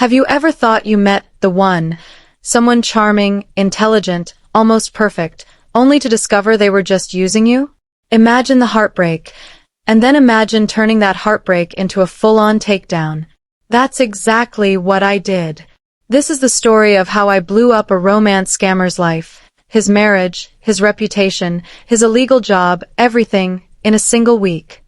Have you ever thought you met the one, someone charming, intelligent, almost perfect, only to discover they were just using you? Imagine the heartbreak, and then imagine turning that heartbreak into a full-on takedown. That's exactly what I did. This is the story of how I blew up a romance scammer's life, his marriage, his reputation, his illegal job, everything, in a single week.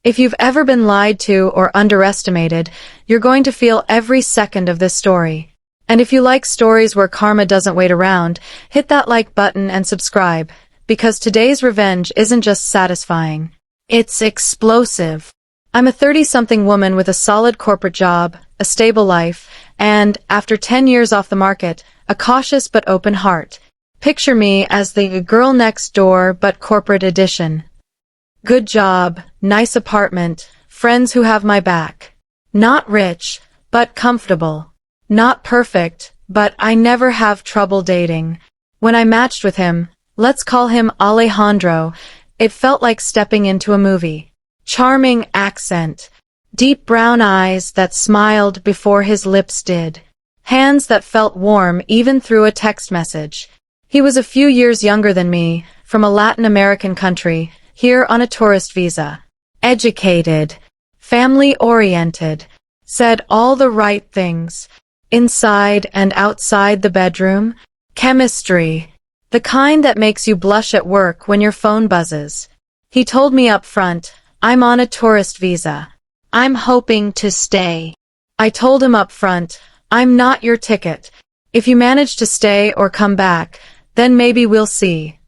If you've ever been lied to or underestimated, you're going to feel every second of this story. And if you like stories where karma doesn't wait around, hit that like button and subscribe, because today's revenge isn't just satisfying. It's explosive. I'm a 30-something woman with a solid corporate job, a stable life, and, after 10 years off the market, a cautious but open heart. Picture me as the girl next door but corporate edition. Good job, nice apartment, friends who have my back. Not rich, but comfortable. Not perfect, but I never have trouble dating. When I matched with him, let's call him Alejandro, it felt like stepping into a movie. Charming accent, deep brown eyes that smiled before his lips did, hands that felt warm even through a text message. He was a few years younger than me, from a Latin American country, here on a tourist visa. Educated, family-oriented, said all the right things. Inside and outside the bedroom, chemistry, the kind that makes you blush at work when your phone buzzes. He told me up front, I'm on a tourist visa. I'm hoping to stay. I told him up front, I'm not your ticket. If you manage to stay or come back, then maybe we'll see.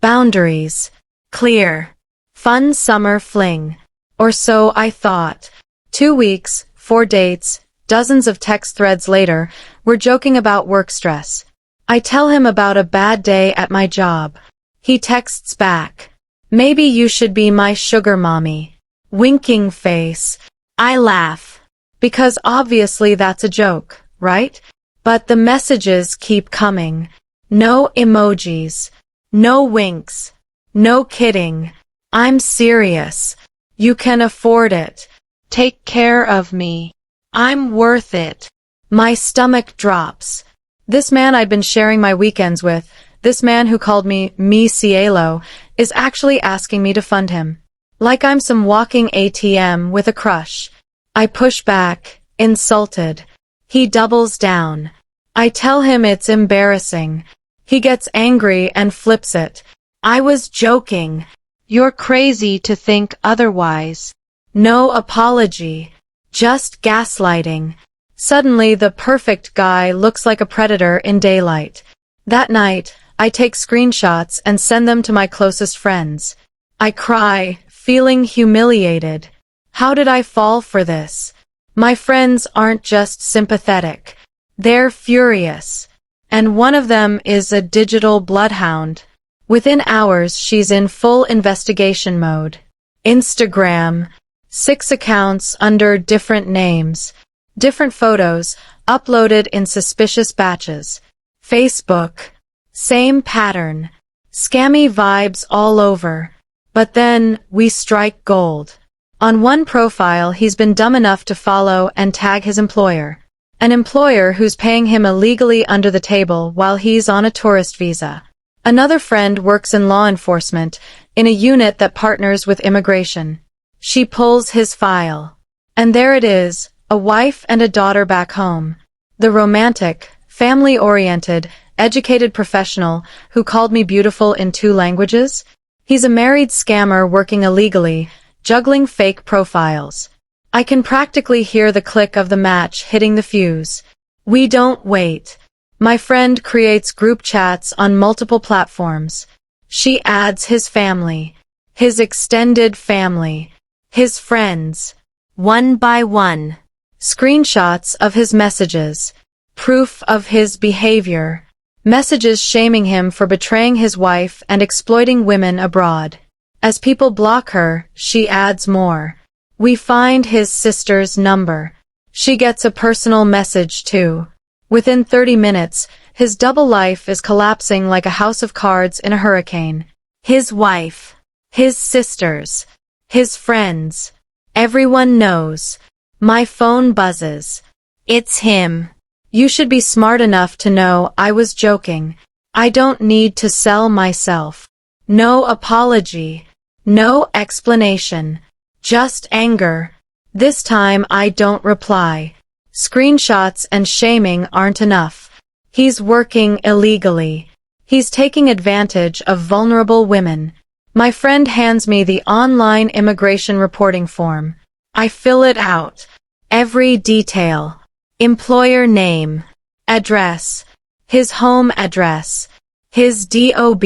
Boundaries. Clear. Fun summer fling. Or so I thought. 2 weeks, 4 dates, dozens of text threads later, we're joking about work stress. I tell him about a bad day at my job. He texts back. Maybe you should be my sugar mommy. Winking face. I laugh. Because obviously that's a joke, right? But the messages keep coming. No emojis. No winks. No kidding. I'm serious. You can afford it. Take care of me. I'm worth it. My stomach drops. This man I'd been sharing my weekends with, this man who called me cielo, is actually asking me to fund him. Like I'm some walking ATM with a crush. I push back, insulted. He doubles down. I tell him it's embarrassing. He gets angry and flips it. I was joking. You're crazy to think otherwise. No apology. Just gaslighting. Suddenly the perfect guy looks like a predator in daylight. That night, I take screenshots and send them to my closest friends. I cry, feeling humiliated. How did I fall for this? My friends aren't just sympathetic. They're furious. And one of them is a digital bloodhound. Within hours, she's in full investigation mode. Instagram. 6 accounts under different names. Different photos, uploaded in suspicious batches. Facebook. Same pattern. Scammy vibes all over. But then, we strike gold. On one profile, he's been dumb enough to follow and tag his employer. An employer who's paying him illegally under the table while he's on a tourist visa. Another friend works in law enforcement, in a unit that partners with immigration. She pulls his file. And there it is, a wife and a daughter back home. The romantic, family-oriented, educated professional who called me beautiful in 2 languages? He's a married scammer working illegally, juggling fake profiles. I can practically hear the click of the match hitting the fuse. We don't wait. My friend creates group chats on multiple platforms. She adds his family, his extended family, his friends, one by one. Screenshots of his messages, proof of his behavior, messages shaming him for betraying his wife and exploiting women abroad. As people block her, she adds more. We find his sister's number. She gets a personal message too. Within 30 minutes, his double life is collapsing like a house of cards in a hurricane. His wife, his sisters, his friends. Everyone knows. My phone buzzes. It's him. You should be smart enough to know I was joking. I don't need to sell myself. No apology. No explanation. Just anger. This time I don't reply. Screenshots and shaming aren't enough. He's working illegally. He's taking advantage of vulnerable women. My friend hands me the online immigration reporting form. I fill it out. Every detail. Employer name. Address. His home address. His DOB.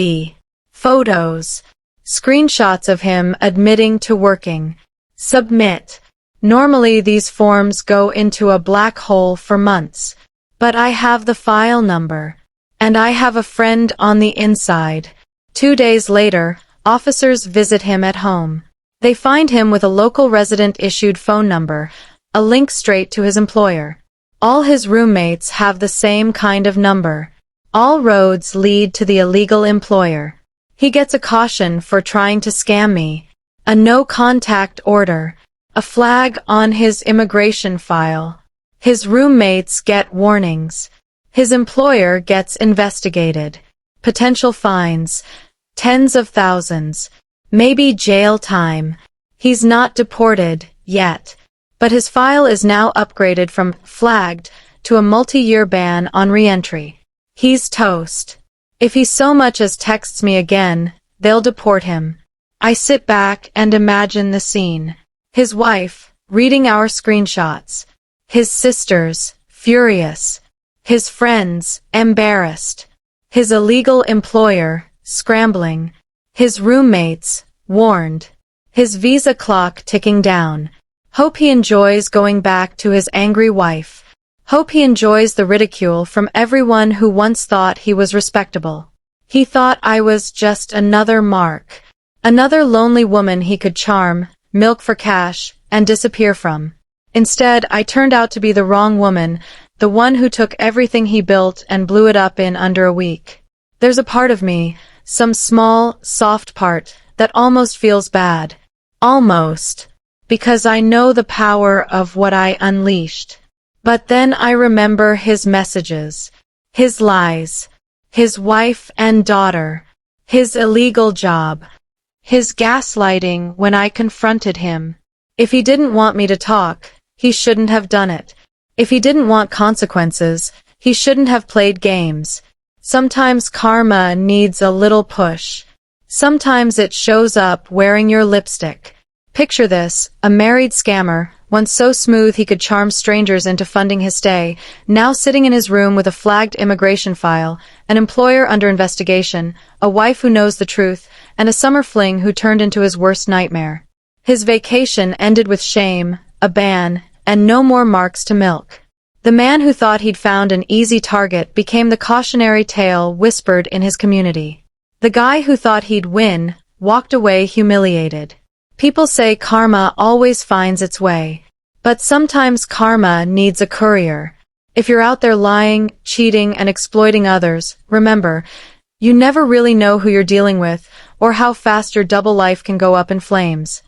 Photos. Screenshots of him admitting to working. Submit. Normally these forms go into a black hole for months. But I have the file number. And I have a friend on the inside. 2 days later, officers visit him at home. They find him with a local resident-issued phone number, a link straight to his employer. All his roommates have the same kind of number. All roads lead to the illegal employer. He gets a caution for trying to scam me, a no-contact order, a flag on his immigration file. His roommates get warnings. His employer gets investigated. Potential fines, tens of thousands, maybe jail time. He's not deported yet, but his file is now upgraded from flagged to a multi-year ban on re-entry. He's toast. If he so much as texts me again, they'll deport him. I sit back and imagine the scene. His wife, reading our screenshots. His sisters, furious. His friends, embarrassed. His illegal employer, scrambling. His roommates, warned. His visa clock ticking down. Hope he enjoys going back to his angry wife. Hope he enjoys the ridicule from everyone who once thought he was respectable. He thought I was just another mark. Another lonely woman he could charm, milk for cash, and disappear from. Instead, I turned out to be the wrong woman, the one who took everything he built and blew it up in under a week. There's a part of me, some small, soft part, that almost feels bad. Almost. Because I know the power of what I unleashed. But then I remember his messages, his lies, his wife and daughter, his illegal job, his gaslighting when I confronted him. If he didn't want me to talk, he shouldn't have done it. If he didn't want consequences, he shouldn't have played games. Sometimes karma needs a little push. Sometimes it shows up wearing your lipstick. Picture this, a married scammer, once so smooth he could charm strangers into funding his stay, now sitting in his room with a flagged immigration file, an employer under investigation, a wife who knows the truth, and a summer fling who turned into his worst nightmare. His vacation ended with shame, a ban, and no more marks to milk. The man who thought he'd found an easy target became the cautionary tale whispered in his community. The guy who thought he'd win walked away humiliated. People say karma always finds its way. But sometimes karma needs a courier. If you're out there lying, cheating, and exploiting others, remember, you never really know who you're dealing with or how fast your double life can go up in flames.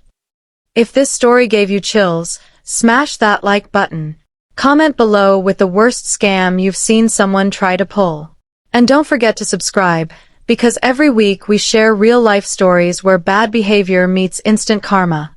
If this story gave you chills, smash that like button. Comment below with the worst scam you've seen someone try to pull. And don't forget to subscribe, because every week we share real-life stories where bad behavior meets instant karma.